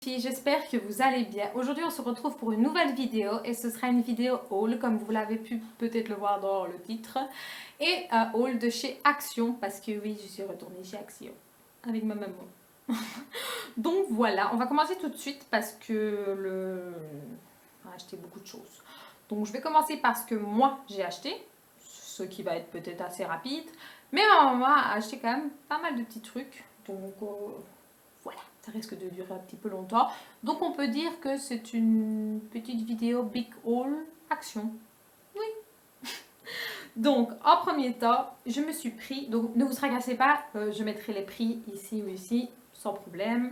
J'espère que vous allez bien. Aujourd'hui, on se retrouve pour une nouvelle vidéo et ce sera une vidéo haul, comme vous l'avez pu peut-être le voir dans le titre, et un haul de chez Action, parce que oui, je suis retournée chez Action avec ma maman. Donc voilà, on va commencer tout de suite parce que on a acheté beaucoup de choses. Donc je vais commencer par ce que moi j'ai acheté, ce qui va être peut-être assez rapide, mais ma maman a acheté quand même pas mal de petits trucs, donc voilà, ça risque de durer un petit peu longtemps. Donc on peut dire que c'est une petite vidéo big haul action. Oui. Donc en premier temps, je me suis pris, donc ne vous tracassez pas, je mettrai les prix ici ou ici, sans problème.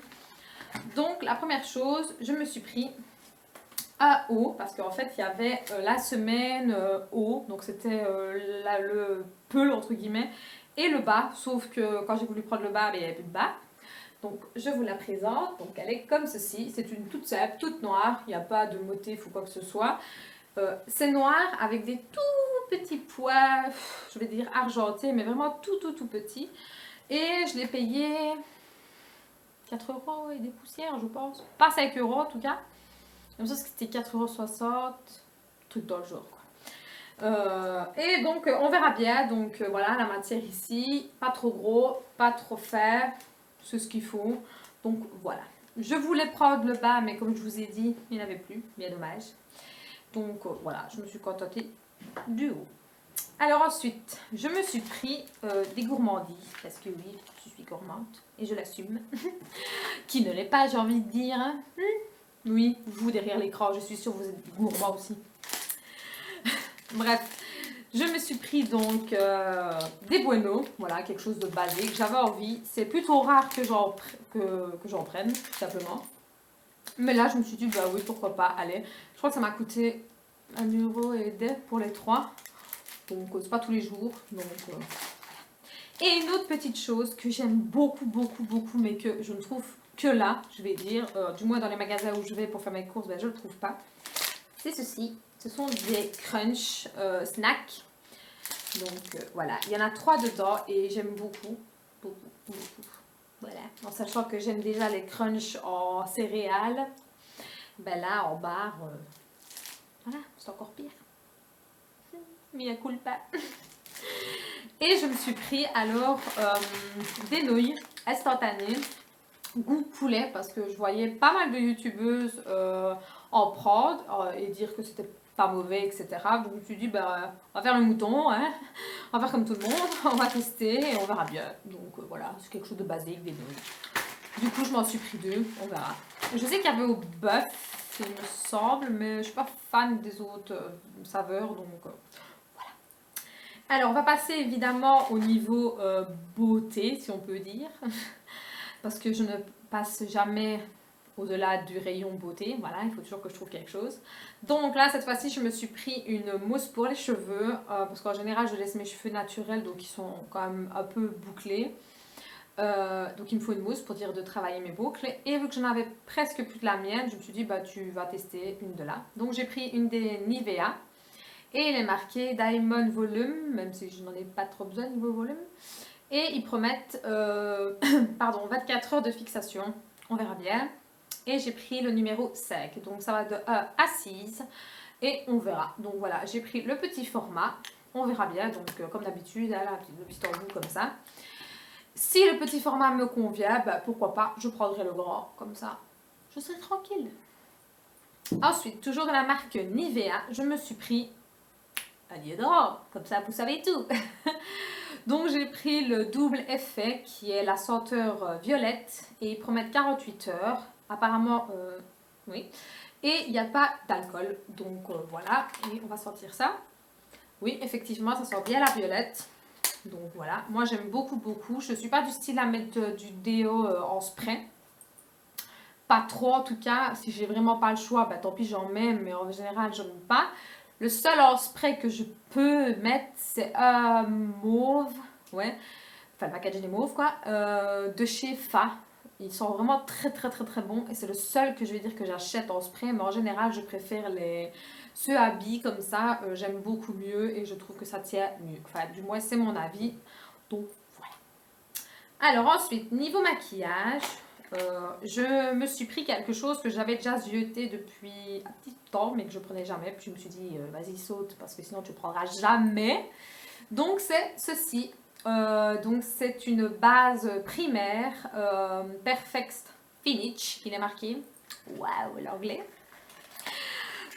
Donc la première chose, je me suis pris un haut, parce qu'en fait il y avait la semaine haut, donc c'était le pull entre guillemets, et le bas, sauf que quand j'ai voulu prendre le bas, il n'y avait plus de bas. Donc je vous la présente, donc elle est comme ceci, c'est une toute simple, toute noire, il n'y a pas de motif ou quoi que ce soit. C'est noir avec des tout petits pois, je vais dire argentés, mais vraiment tout petit. Et je l'ai payé 4 € et des poussières, je pense. Pas 5 € en tout cas. Comme ça, c'était 4,60 €, truc dans le genre quoi. Et donc on verra bien, donc voilà la matière ici, pas trop gros, pas trop fer, c'est ce qu'il faut. Donc voilà, je voulais prendre le bas mais comme je vous ai dit, il n'y en avait plus, bien dommage. Donc voilà, je me suis contentée du haut. Alors ensuite, je me suis pris des gourmandises, parce que oui, je suis gourmande et je l'assume. Qui ne l'est pas, j'ai envie de dire. Hein. Oui, vous derrière l'écran, je suis sûre que vous êtes gourmand aussi. Bref, je me suis pris donc des Bueno, voilà, quelque chose de basique. J'avais envie, c'est plutôt rare que j'en prenne, tout simplement. Mais là, je me suis dit, bah oui, pourquoi pas, allez. Je crois que ça m'a coûté 1 € et des pour les 3. Donc, c'est pas tous les jours. Donc, Et une autre petite chose que j'aime beaucoup, mais que je ne trouve que là, je vais dire, du moins dans les magasins où je vais pour faire mes courses, ben, je ne le trouve pas. C'est ceci. Ce sont des crunch snacks. Donc voilà, il y en a 3 dedans et j'aime beaucoup. Voilà, en sachant que j'aime déjà les crunchs en céréales. Ben là, en barre, voilà, c'est encore pire. Mais il coule pas. Et je me suis pris alors des nouilles instantanées, goût poulet, parce que je voyais pas mal de youtubeuses en prendre et dire que c'était pas mauvais, etc. Donc je me suis dit, bah, on va faire le mouton, hein. On va faire comme tout le monde, on va tester et on verra bien. Donc voilà, c'est quelque chose de basique, des nouilles. Du coup, je m'en suis pris 2, on verra. Je sais qu'il y avait au bœuf, il me semble, mais je suis pas fan des autres saveurs, donc voilà. Alors, on va passer évidemment au niveau beauté, si on peut dire, parce que je ne passe jamais au-delà du rayon beauté, voilà, il faut toujours que je trouve quelque chose. Donc là, cette fois-ci, je me suis pris une mousse pour les cheveux, parce qu'en général, je laisse mes cheveux naturels, donc ils sont quand même un peu bouclés. Donc il me faut une mousse pour dire de travailler mes boucles. Et vu que j'en avais presque plus de la mienne, je me suis dit, bah tu vas tester une de là. Donc j'ai pris une des Nivea, et il est marqué Diamond Volume, même si je n'en ai pas trop besoin niveau volume. Et ils promettent pardon, 24 heures de fixation, on verra bien. Et j'ai pris le numéro 5, donc ça va de 1 à 6 et on verra. Donc voilà, j'ai pris le petit format, on verra bien, donc comme d'habitude, le petit embout comme ça. Si le petit format me convient, bah, pourquoi pas, je prendrai le grand, comme ça, je serai tranquille. Ensuite, toujours de la marque Nivea, je me suis pris un déodorant, comme ça vous savez tout. Donc j'ai pris le double effet qui est la senteur violette et ils promettent 48 heures. Apparemment, oui. Et il n'y a pas d'alcool. Donc voilà, et on va sentir ça. Oui, effectivement, ça sent bien la violette. Donc voilà, moi j'aime beaucoup. Je ne suis pas du style à mettre du déo en spray. Pas trop en tout cas. Si j'ai vraiment pas le choix, bah, tant pis j'en mets, mais en général je n'aime pas. Le seul en spray que je peux mettre, c'est un mauve. Ouais, enfin le packaging est mauve quoi, de chez Fa. Ils sont vraiment très bons et c'est le seul que je vais dire que j'achète en spray, mais en général je préfère ceux à billes comme ça, j'aime beaucoup mieux et je trouve que ça tient mieux. Enfin du moins c'est mon avis, donc voilà. Alors ensuite, niveau maquillage, Je me suis pris quelque chose que j'avais déjà zioté depuis un petit temps, mais que je prenais jamais. Puis je me suis dit, vas-y, saute, parce que sinon tu ne prendras jamais. Donc c'est ceci. Donc c'est une base primaire Perfect Finish, il est marqué. Waouh, l'anglais.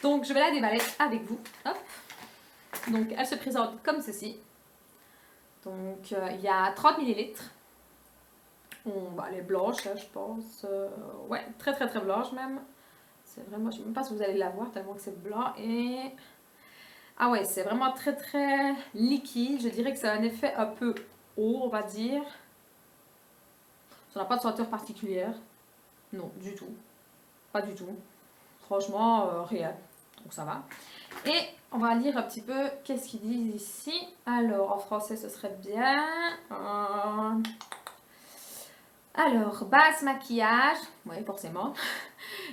Donc je vais la déballer avec vous. Hop. Donc elle se présente comme ceci. Donc il y a 30 millilitres. Elle est blanche, là, je pense. Ouais, très très très blanche même. C'est vraiment, je ne sais même pas si vous allez la voir tellement que c'est blanc. Et ah ouais, c'est vraiment très très liquide. Je dirais que ça a un effet un peu haut, on va dire. Ça n'a pas de senteur particulière. Non, du tout. Pas du tout. Franchement, rien. Donc ça va. Et on va lire un petit peu qu'est-ce qu'ils disent ici. Alors, en français, ce serait bien. Alors, base maquillage. Oui, forcément.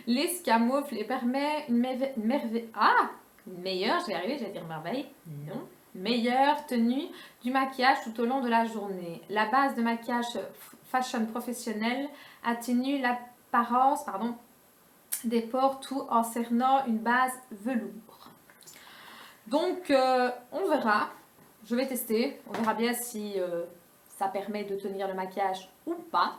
Lisse camoufle et permet une merveille. Ah! Meilleure, je vais y arriver, j'allais dire merveille. Non. Meilleure tenue du maquillage tout au long de la journée. La base de maquillage fashion professionnel atténue l'apparence, des pores tout en cernant une base velours. Donc, on verra. Je vais tester. On verra bien si ça permet de tenir le maquillage ou pas.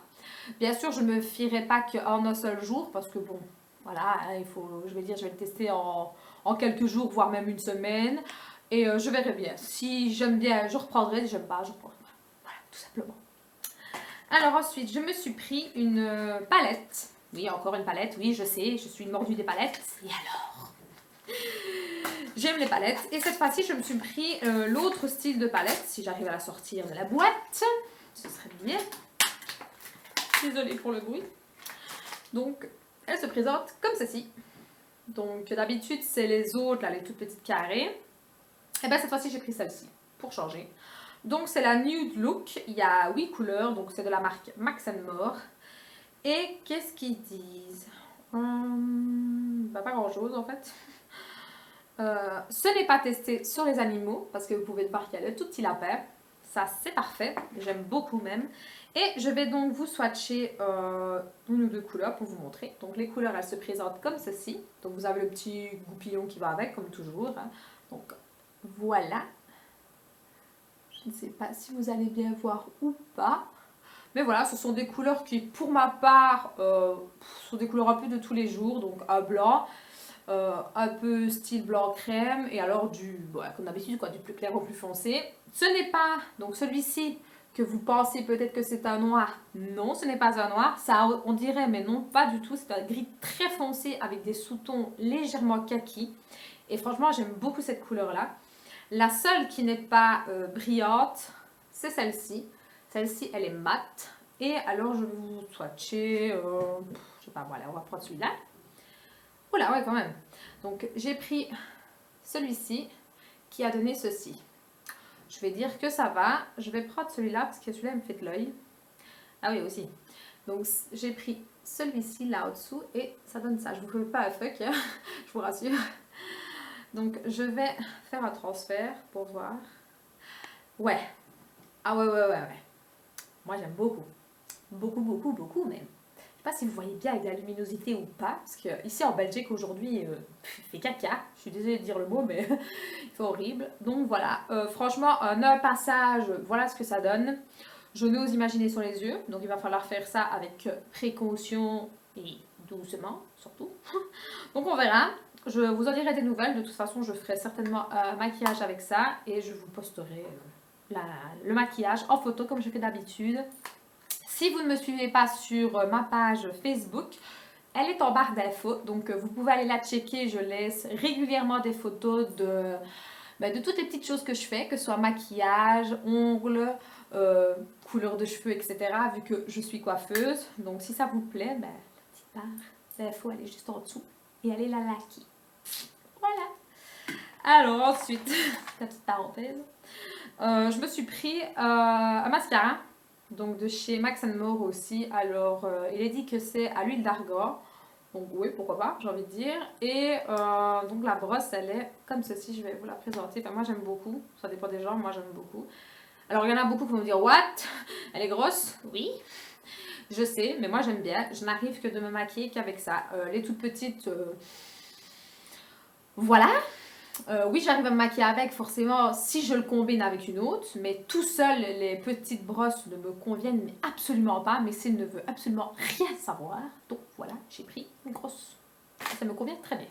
Bien sûr, je ne me fierai pas qu'en un seul jour parce que bon, voilà, je vais le tester en quelques jours, voire même une semaine. Et je verrai bien. Si j'aime bien, je reprendrai. Si j'aime pas, je reprendrai. Voilà, tout simplement. Alors ensuite, je me suis pris une palette. Oui, encore une palette. Oui, je sais, je suis une mordue des palettes. Et alors? J'aime les palettes. Et cette fois-ci, je me suis pris l'autre style de palette. Si j'arrive à la sortir de la boîte, ce serait bien. Désolée pour le bruit. Donc, elle se présente comme ceci. Donc, d'habitude, c'est les autres, là, les toutes petites carrées. Et bien, cette fois-ci, j'ai pris celle-ci pour changer. Donc, c'est la Nude Look. Il y a 8 couleurs. Donc, c'est de la marque Max More. Et qu'est-ce qu'ils disent? Pas grand-chose, en fait. Ce n'est pas testé sur les animaux, parce que vous pouvez voir qu'il y a le tout petit lapin. Ça, c'est parfait. J'aime beaucoup même. Et je vais donc vous swatcher une ou deux couleurs pour vous montrer. Donc, les couleurs, elles se présentent comme ceci. Donc, vous avez le petit goupillon qui va avec, comme toujours. Hein. Donc, voilà. Je ne sais pas si vous allez bien voir ou pas. Mais voilà, ce sont des couleurs qui, pour ma part, sont des couleurs un peu de tous les jours. Donc, un blanc. Un peu style blanc crème et alors comme d'habitude du plus clair au plus foncé. Ce n'est pas, donc celui-ci que vous pensez peut-être que c'est un noir, non ce n'est pas un noir, ça on dirait mais non pas du tout, c'est un gris très foncé avec des sous-tons légèrement kaki et franchement j'aime beaucoup cette couleur là. La seule qui n'est pas brillante c'est celle-ci, elle est mate et alors je vais vous swatcher, je sais pas, voilà on va prendre celui-là. Oula, ouais, quand même. Donc, j'ai pris celui-ci qui a donné ceci. Je vais dire que ça va. Je vais prendre celui-là parce que celui-là me fait de l'œil. Ah oui, aussi. Donc, j'ai pris celui-ci là au-dessous et ça donne ça. Je ne vous fais pas un fuck, hein, je vous rassure. Donc, je vais faire un transfert pour voir. Ouais. Ah ouais. Moi, j'aime beaucoup. Beaucoup même. Je ne sais pas si vous voyez bien avec la luminosité ou pas, parce que ici en Belgique aujourd'hui, il fait caca. Je suis désolée de dire le mot, mais il fait horrible. Donc voilà, franchement, un passage, voilà ce que ça donne. Je n'ose imaginer sur les yeux, donc il va falloir faire ça avec précaution et doucement, surtout. Donc on verra. Je vous en dirai des nouvelles. De toute façon, je ferai certainement un maquillage avec ça et je vous posterai le maquillage en photo comme je fais d'habitude. Si vous ne me suivez pas sur ma page Facebook, elle est en barre d'infos, donc vous pouvez aller la checker. Je laisse régulièrement des photos de toutes les petites choses que je fais, que ce soit maquillage, ongles, couleur de cheveux, etc. Vu que je suis coiffeuse. Donc si ça vous plaît, la petite barre d'infos, elle est juste en dessous et allez la liker. Voilà. Alors ensuite, la petite parenthèse, je me suis pris un mascara. Donc de chez Max More aussi. Alors il est dit que c'est à l'huile d'argan. Donc oui, pourquoi pas, j'ai envie de dire. Et donc la brosse, elle est comme ceci. Je vais vous la présenter. Enfin, moi j'aime beaucoup. Ça dépend des gens, moi j'aime beaucoup. Alors il y en a beaucoup qui vont me dire what? Elle est grosse? Oui. Je sais, mais moi j'aime bien. Je n'arrive que de me maquiller qu'avec ça. Les toutes petites, voilà. Oui, j'arrive à me maquiller avec, forcément, si je le combine avec une autre. Mais tout seul, les petites brosses ne me conviennent mais absolument pas. Mais ça ne veut absolument rien savoir. Donc voilà, j'ai pris une grosse. Ça me convient très bien.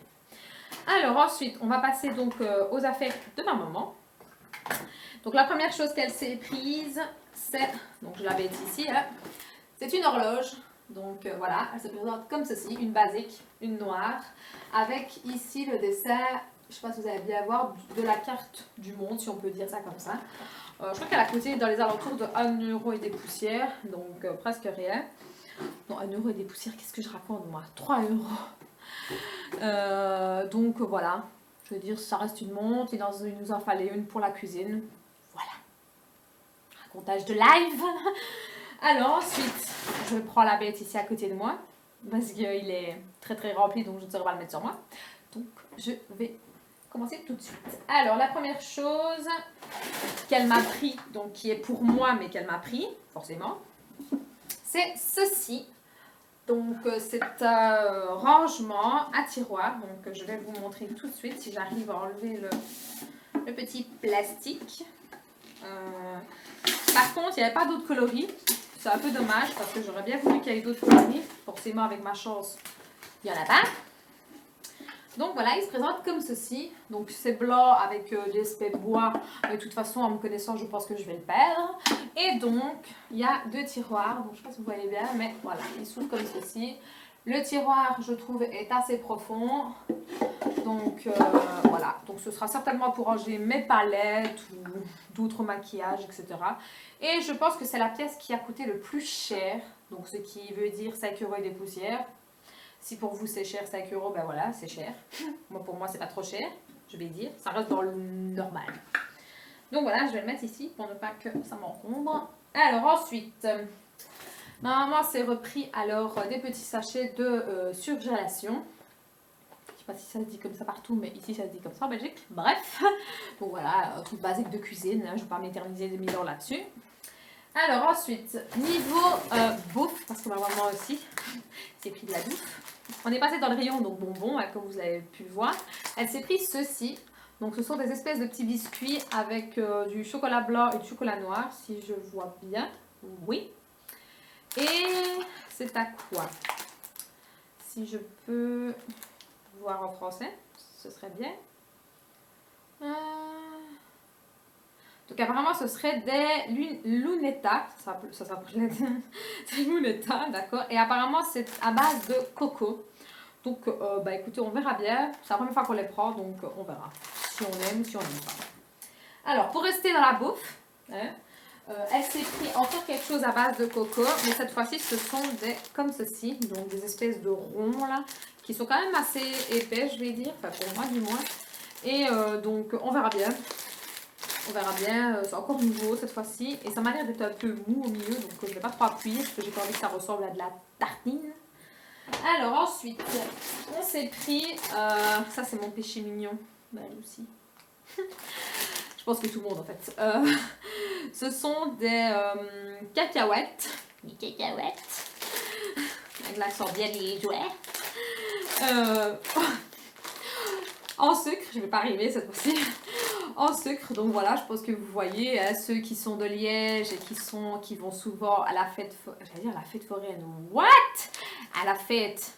Alors ensuite, on va passer donc aux affaires de ma maman. Donc la première chose qu'elle s'est prise, c'est, donc je l'avais dit ici, hein, c'est une horloge. Donc voilà, elle se présente comme ceci, une basique, une noire, avec ici le dessin, je ne sais pas si vous allez bien voir, de la carte du monde, si on peut dire ça comme ça. Je crois qu'elle a coûté dans les alentours de 1 € et des poussières, donc presque rien. Non, 1 € et des poussières, qu'est-ce que je raconte moi? 3 €. Donc voilà, je veux dire, ça reste une montre, il nous en fallait une pour la cuisine. Voilà. Racontage de live. Alors ensuite, je prends la bête ici à côté de moi, parce qu'il est très très rempli, donc je ne saurais pas le mettre sur moi. Donc je vais commencer tout de suite. Alors la première chose qu'elle m'a pris, donc qui est pour moi, mais qu'elle m'a pris, forcément, c'est ceci. Donc c'est un rangement à tiroir, donc je vais vous montrer tout de suite si j'arrive à enlever le petit plastique. Par contre, il n'y avait pas d'autres coloris. C'est un peu dommage parce que j'aurais bien voulu qu'il y ait d'autres coloris. Forcément, avec ma chance, il n'y en a pas. Donc voilà, il se présente comme ceci. Donc c'est blanc avec des aspects bois. De toute façon, en me connaissant, je pense que je vais le perdre. Et donc, il y a 2 tiroirs. Donc je ne sais pas si vous voyez bien, mais voilà, ils s'ouvrent comme ceci. Le tiroir, je trouve, est assez profond. Donc voilà, donc ce sera certainement pour ranger mes palettes ou d'autres maquillages, etc. Et je pense que c'est la pièce qui a coûté le plus cher, donc ce qui veut dire 5 € et des poussières. Si pour vous c'est cher, 5 €, ben voilà, c'est cher. Moi, pour moi, c'est pas trop cher, je vais dire, ça reste dans le normal. Donc voilà, je vais le mettre ici pour ne pas que ça m'encombre. Alors ensuite, normalement c'est repris alors des petits sachets de surgélation. Je sais pas si ça se dit comme ça partout, mais ici ça se dit comme ça en Belgique. Bref, donc voilà, un truc basique de cuisine, hein, je ne vais pas m'éterniser des 1000 € là-dessus. Alors ensuite, niveau bouffe, parce que ma maman aussi s'est pris de la bouffe. On est passé dans le rayon donc bonbons, hein, comme vous avez pu le voir. Elle s'est pris ceci. Donc ce sont des espèces de petits biscuits avec du chocolat blanc et du chocolat noir, si je vois bien. Oui. Et c'est à quoi? Si je peux voir en français, ce serait bien. Donc apparemment ce serait des lunetas, ça s'appelle des lunetas, d'accord. Et apparemment c'est à base de coco. Donc bah écoutez, on verra bien. C'est la première fois qu'on les prend, donc on verra si on aime, si on n'aime pas. Alors pour rester dans la bouffe, hein, elle s'est pris encore quelque chose à base de coco, mais cette fois-ci ce sont des comme ceci, donc des espèces de ronds là, qui sont quand même assez épais, je vais dire, enfin pour moi du moins. Et donc on verra bien. On verra bien, c'est encore nouveau cette fois-ci. Et ça m'a l'air d'être un peu mou au milieu, donc je ne vais pas trop appuyer parce que j'ai pas envie que ça ressemble à de la tartine. Alors ensuite, on s'est pris, ça c'est mon péché mignon, bah elle aussi. Je pense que tout le monde en fait. Ce sont des cacahuètes. Des cacahuètes. Avec l'accent bien liégeois. En sucre, je ne vais pas arriver cette fois-ci. En sucre, donc voilà, je pense que vous voyez, hein, ceux qui sont de Liège et qui vont souvent à la fête, j'allais dire la fête foraine, what? À la fête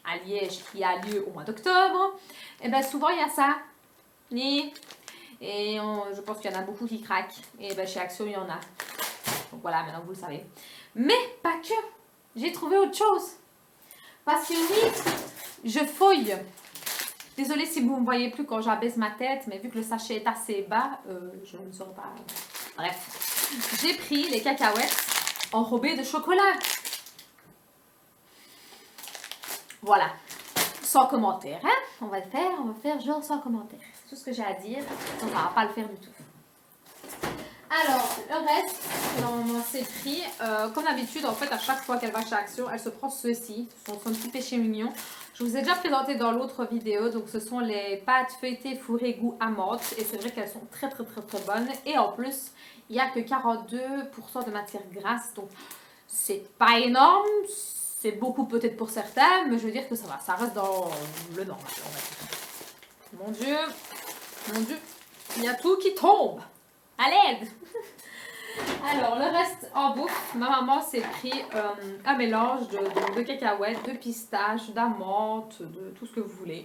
à Liège qui a lieu au mois d'octobre, et bien souvent il y a ça. Et je pense qu'il y en a beaucoup qui craquent. Et ben chez Action, il y en a. Donc voilà, maintenant vous le savez. Mais pas que. J'ai trouvé autre chose. Parce que oui, je fouille. Désolée si vous ne me voyez plus quand j'abaisse ma tête, mais vu que le sachet est assez bas, je ne saurais pas. Bref, j'ai pris les cacahuètes enrobées de chocolat. Voilà. Sans commentaire, hein? On va faire genre sans commentaire. C'est tout ce que j'ai à dire. On ne va pas le faire du tout. Alors, le reste, on s'est pris, comme d'habitude, en fait, à chaque fois qu'elle va chez Action, elle se prend ceci. Ce sont son petit péché mignon. Je vous ai déjà présenté dans l'autre vidéo. Donc, ce sont les pâtes feuilletées fourrées goût amande. Et c'est vrai qu'elles sont très bonnes. Et en plus, il n'y a que 42% de matière grasse. Donc, C'est pas énorme, c'est beaucoup peut-être pour certains, mais je veux dire que ça va, ça reste dans le normal, on va dire. Mon Dieu, il y a tout qui tombe. À l'aide. Alors, le reste en bouffe, ma maman s'est pris un mélange de cacahuètes, de pistaches, d'amandes, de tout ce que vous voulez.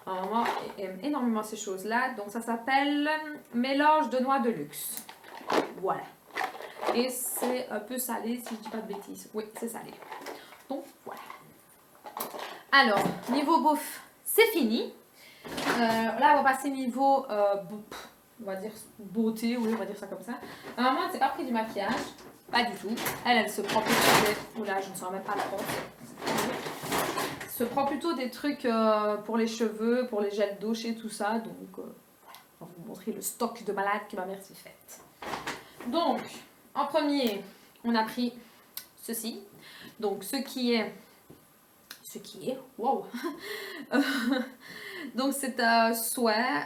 Ma maman aime énormément ces choses-là, donc ça s'appelle mélange de noix de luxe. Voilà. Et c'est un peu salé, si je dis pas de bêtises. Oui, c'est salé. Donc, voilà. Alors, niveau bouffe, c'est fini. Là, on va passer niveau, on va dire beauté, oui, on va dire ça comme ça. Maman, elle s'est pas pris du maquillage. Pas du tout. Elle se prend plutôt des... Oula, je ne saurais même pas le prendre. Se prend plutôt des trucs pour les cheveux, pour les gels douche et tout ça. Donc, voilà. On va vous montrer le stock de malade que ma mère s'est faite. Donc, en premier, on a pris ceci. Donc, ce qui est, wow. Donc, c'est un soin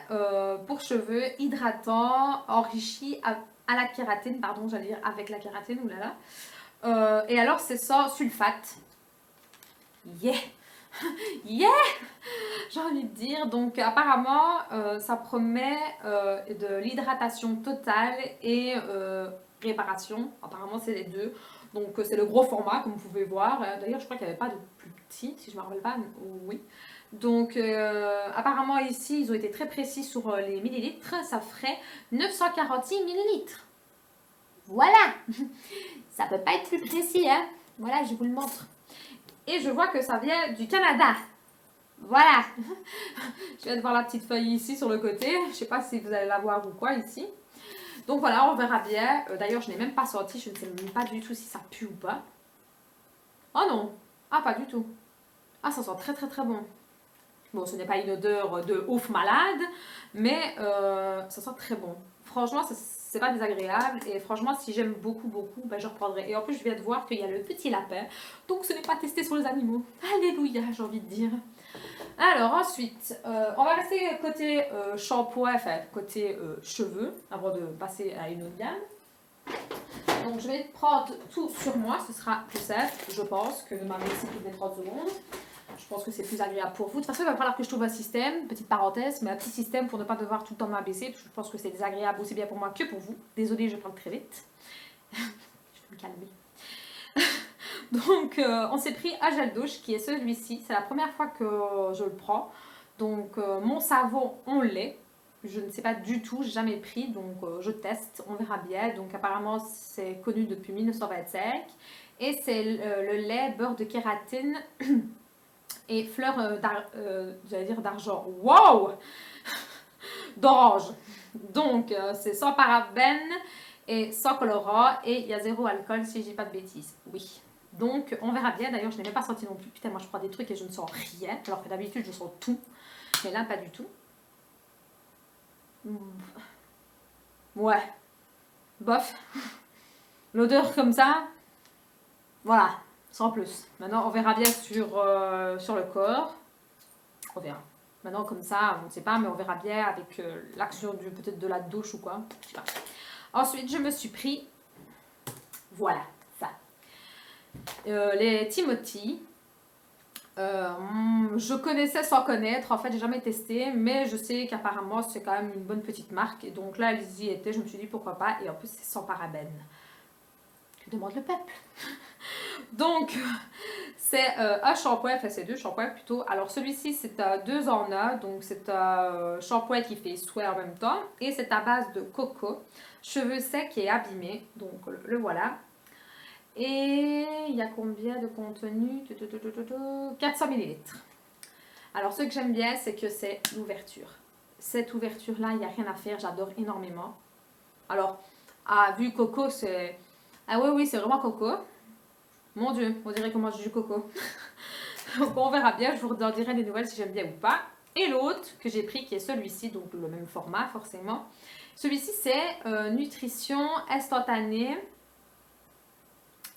pour cheveux hydratant, enrichi à la kératine, pardon, j'allais dire avec la kératine, oulala. Et alors, c'est sans sulfate. Yeah! Yeah! J'ai envie de dire. Donc, apparemment, ça promet de l'hydratation totale et réparation. Apparemment, c'est les deux. Donc, c'est le gros format, comme vous pouvez voir. D'ailleurs, je crois qu'il n'y avait pas de plus petit, si je ne me rappelle pas. Oui. Donc, apparemment, ici, ils ont été très précis sur les millilitres. Ça ferait 946 millilitres. Voilà! Ça peut pas être plus précis, hein? Voilà, je vous le montre. Et je vois que ça vient du Canada. Voilà. Je viens de voir la petite feuille ici sur le côté. Je ne sais pas si vous allez la voir ou quoi ici. Donc voilà, on verra bien. D'ailleurs, je n'ai même pas senti. Je ne sais même pas du tout si ça pue ou pas. Oh non. Ah, pas du tout. Ah, ça sent très très très bon. Bon, ce n'est pas une odeur de ouf malade, mais ça sent très bon. Franchement, c'est pas désagréable. Et franchement, si j'aime beaucoup, ben, je reprendrai. Et en plus, je viens de voir qu'il y a le petit lapin. Donc, ce n'est pas testé sur les animaux. Alléluia, j'ai envie de dire. Alors, ensuite, on va rester côté shampoing, enfin, côté cheveux, avant de passer à une autre gamme. Donc, je vais prendre tout sur moi. Ce sera plus simple, je pense, que de m'abaisser toutes les 30 secondes. Je pense que c'est plus agréable pour vous. De toute façon, il va falloir que je trouve un système, petite parenthèse, mais un petit système pour ne pas devoir tout le temps m'abaisser, parce que je pense que c'est désagréable aussi bien pour moi que pour vous. Désolée, je parle très vite. Je vais me calmer. Donc, on s'est pris un gel douche qui est celui-ci. C'est la première fois que je le prends. Donc, mon savon, on l'est. Je ne sais pas du tout, j'ai jamais pris, donc je teste, on verra bien. Donc, apparemment, c'est connu depuis 1925. Et c'est le lait beurre de kératine et fleurs j'allais dire d'argent. Wow! D'orange. Donc, c'est sans parabènes et sans colorant. Et il y a 0 alcool, si je dis pas de bêtises. Oui. Donc, on verra bien. D'ailleurs, je n'ai même pas senti non plus. Putain, moi, je prends des trucs et je ne sens rien. Alors que d'habitude, je sens tout. Mais là, pas du tout. Ouais. Bof. L'odeur comme ça. Voilà. Sans plus. Maintenant, on verra bien sur le corps. On verra. Maintenant, comme ça, on ne sait pas, mais on verra bien avec l'action peut-être de la douche ou quoi. Je sais pas. Ensuite, je me suis pris. Voilà, ça. Les Timothy. Je connaissais sans connaître, en fait j'ai jamais testé, mais je sais qu'apparemment c'est quand même une bonne petite marque, et donc là elles y étaient, je me suis dit pourquoi pas, et en plus c'est sans parabènes. Que demande le peuple? Donc c'est un shampoing, enfin c'est deux shampoings plutôt. Alors celui-ci c'est un 2 en 1, donc c'est un shampoing qui fait soin en même temps, et c'est à base de coco, cheveux secs et abîmés, donc le voilà. Et il y a combien de contenu? 400 ml. Alors, ce que j'aime bien, c'est que c'est l'ouverture. Cette ouverture-là, il n'y a rien à faire. J'adore énormément. Alors, vu coco, c'est... Ah oui, c'est vraiment coco. Mon Dieu, on dirait que moi je joue du coco. Donc, on verra bien. Je vous en dirai des nouvelles si j'aime bien ou pas. Et l'autre que j'ai pris, qui est celui-ci, donc le même format, forcément. Celui-ci, c'est nutrition instantanée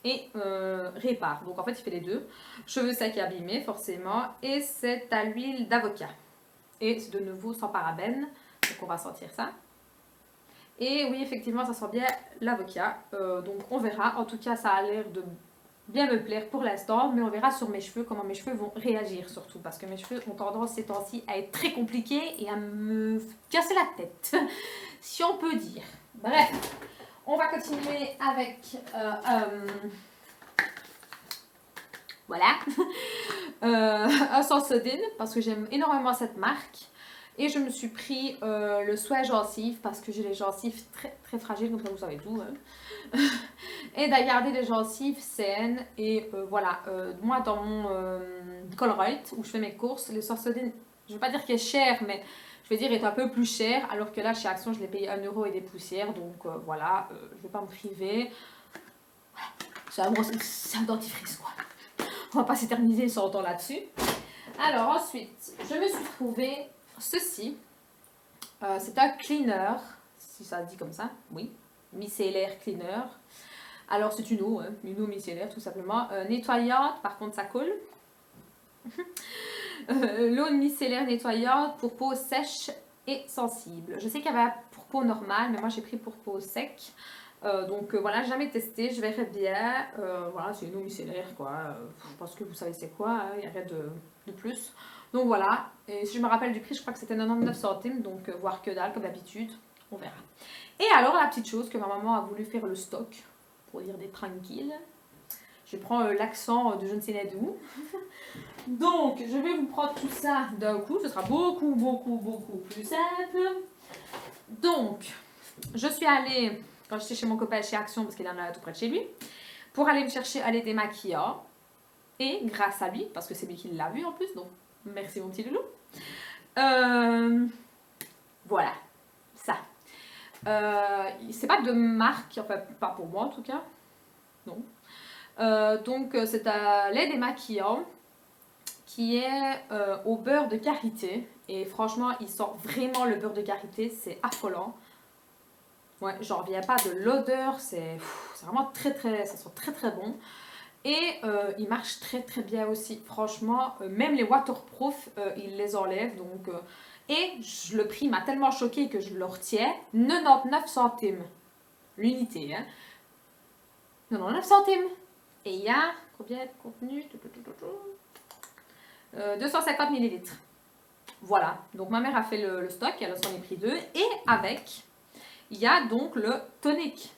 et répare. Donc en fait il fait les deux. Cheveux secs et abîmés forcément. Et c'est à l'huile d'avocat. Et c'est de nouveau sans parabènes. Donc on va sentir ça. Et oui effectivement ça sent bien l'avocat. Donc on verra. En tout cas ça a l'air de bien me plaire pour l'instant, mais on verra sur mes cheveux comment mes cheveux vont réagir surtout, parce que mes cheveux ont tendance ces temps-ci à être très compliqués et à me casser la tête, si on peut dire. Bref, on va continuer avec voilà un Sensodyne, parce que j'aime énormément cette marque. Et je me suis pris le soin gencives parce que j'ai les gencives très très fragiles, comme ça vous savez tout. Hein. Et de garder les gencives saines. Et voilà, moi dans mon Colruyt où je fais mes courses, le Sensodyne, je ne vais pas dire qu'il est cher, mais je vais dire est un peu plus cher. Alors que là chez Action, je l'ai payé 1 € et des poussières. Donc voilà, je ne vais pas me priver. C'est un dentifrice quoi. On va pas s'éterniser 100 ans là-dessus. Alors ensuite, je me suis trouvé ceci. C'est un cleaner, si ça se dit comme ça, oui, micellaire cleaner. Alors c'est une eau micellaire tout simplement, nettoyante, par contre ça colle. L'eau micellaire nettoyante pour peau sèche et sensible. Je sais qu'il y avait pour peau normale, mais moi j'ai pris pour peau sec. Donc voilà, jamais testé, je verrai bien. Voilà, c'est une eau micellaire quoi. Je pense que vous savez c'est quoi, il n'y a rien de plus. Donc voilà, et si je me rappelle du prix, je crois que c'était 99 centimes, donc voire que dalle comme d'habitude, on verra. Et alors la petite chose que ma maman a voulu faire le stock, pour dire des tranquilles. Je prends l'accent de je ne sais d'où. Donc je vais vous prendre tout ça d'un coup, ce sera beaucoup plus simple. Donc, je suis allée, quand j'étais chez mon copain chez Action, parce qu'il en a tout près de chez lui, pour aller me chercher un lait démaquillant. Et grâce à lui, parce que c'est lui qui l'a vu en plus, donc merci mon petit loulou. Voilà, ça. C'est pas de marque, enfin pas pour moi en tout cas. Non. Donc c'est un lait démaquillant qui est au beurre de karité. Et franchement, il sent vraiment le beurre de karité, c'est affolant. Ouais, j'en reviens pas de l'odeur, c'est vraiment ça sent très bon. Et il marche très bien aussi, franchement, même les waterproof, il les enlève, donc... et le prix m'a tellement choqué que je le retiens, 99 centimes l'unité, hein. 99 centimes. Et il y a, combien de contenu 250 ml. Voilà, donc ma mère a fait le stock, elle s'en est pris 2, et avec, il y a donc le tonic,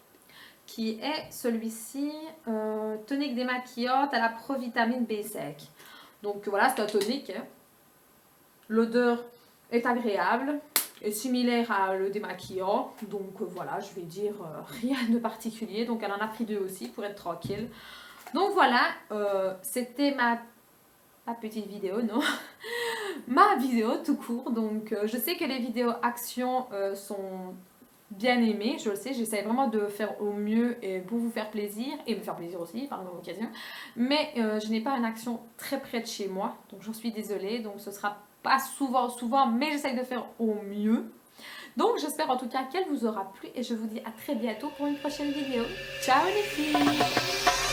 qui est celui-ci, tonique démaquillante à la provitamine B5. Donc voilà, c'est un tonique. Hein. L'odeur est agréable, est similaire à le démaquillant. Donc voilà, je vais dire rien de particulier. Donc elle en a pris 2 aussi pour être tranquille. Donc voilà, c'était ma petite vidéo, non ma vidéo tout court. Donc je sais que les vidéos action sont... bien aimé, je le sais, j'essaie vraiment de faire au mieux et pour vous faire plaisir et me faire plaisir aussi par l'occasion, mais je n'ai pas une action très près de chez moi, donc j'en suis désolée, donc ce sera pas souvent, mais j'essaie de faire au mieux. Donc j'espère en tout cas qu'elle vous aura plu et je vous dis à très bientôt pour une prochaine vidéo. Ciao les filles!